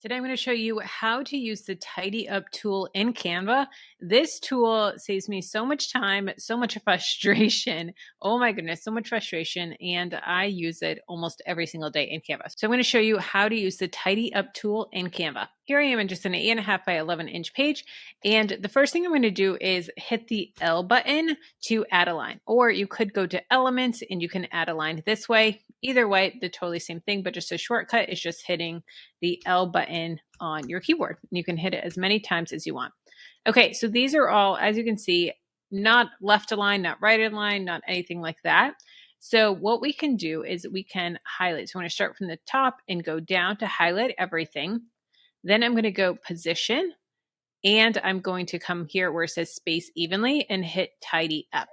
Today, I'm going to show you how to use the Tidy Up tool in Canva. This tool saves me so much time, so much frustration. Oh my goodness, so much frustration. And I use it almost every single day in Canva. So I'm going to show you how to use the Tidy Up tool in Canva. Here I am in just an 8.5 by 11-inch page. And the first thing I'm going to do is hit the L button to add a line. Or you could go to Elements and you can add a line this way. Either way, the totally same thing, but just a shortcut is just hitting the L button on your keyboard. You can hit it as many times as you want. Okay, so these are all, as you can see, not left align, not right align, not anything like that. So what we can do is we can highlight. So I'm going to start from the top and go down to highlight everything. Then I'm going to go position, and I'm going to come here where it says space evenly and hit tidy up.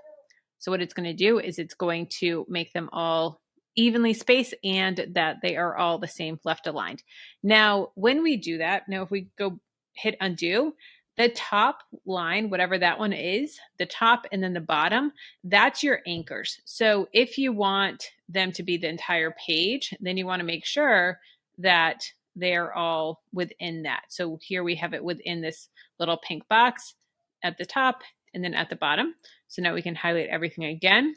So what it's going to do is it's going to make them all evenly spaced and that they are all the same left aligned. Now, when we do that, now if we go hit undo, the top line, whatever that one is, the top and then the bottom, that's your anchors. So if you want them to be the entire page, then you want to make sure that they're all within that. So here we have it within this little pink box at the top and then at the bottom. So now we can highlight everything again,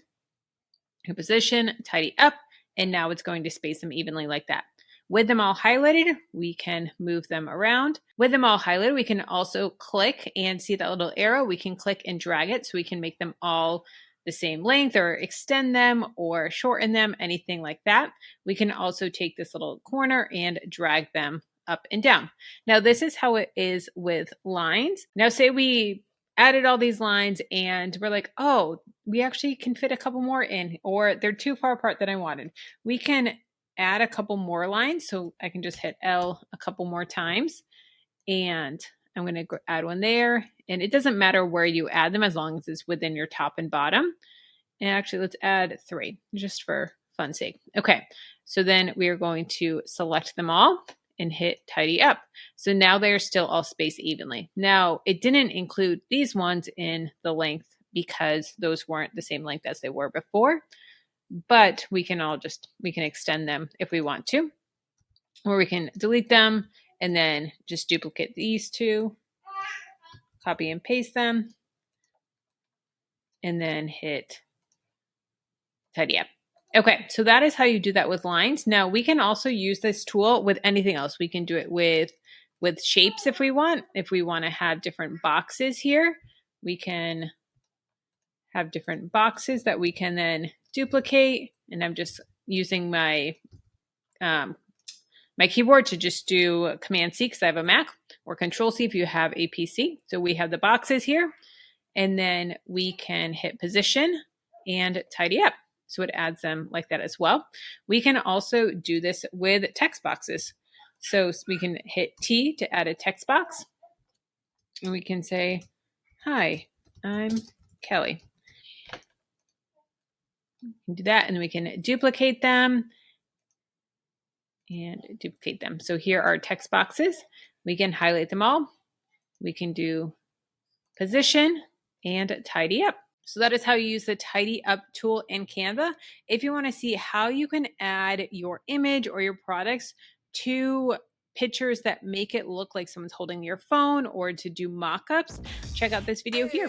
position, tidy up, and now it's going to space them evenly like that. With them all highlighted, we can move them around. With them all highlighted, we can also click and see that little arrow. We can click and drag it so we can make them all the same length or extend them or shorten them, anything like that. We can also take this little corner and drag them up and down. Now, this is how it is with lines. Now, say we added all these lines and we're like, oh, we actually can fit a couple more in, or they're too far apart than I wanted. We can add a couple more lines. So I can just hit L a couple more times and I'm going to add one there. And it doesn't matter where you add them as long as it's within your top and bottom. And actually, let's add 3 just for fun's sake. Okay, so then we are going to select them all and hit tidy up. So now they're still all spaced evenly. Now, it didn't include these ones in the length because those weren't the same length as they were before, but we can extend them if we want to, or we can delete them and then just duplicate these 2, copy and paste them, and then hit tidy up. Okay, so that is how you do that with lines. Now we can also use this tool with anything else. We can do it with shapes if we want. If we want to have different boxes here, we can have different boxes that we can then duplicate. And I'm just using my my keyboard to just do Command C because I have a Mac, or Control C if you have a PC. So we have the boxes here, and then we can hit position and tidy up. So it adds them like that as well. We can also do this with text boxes. So we can hit T to add a text box. And we can say, hi, I'm Kelly. We can do that, and then we can duplicate them and duplicate them. So here are text boxes. We can highlight them all. We can do position and tidy up. So that is how you use the Tidy Up tool in Canva. If you want to see how you can add your image or your products to pictures that make it look like someone's holding your phone, or to do mock-ups, check out this video here.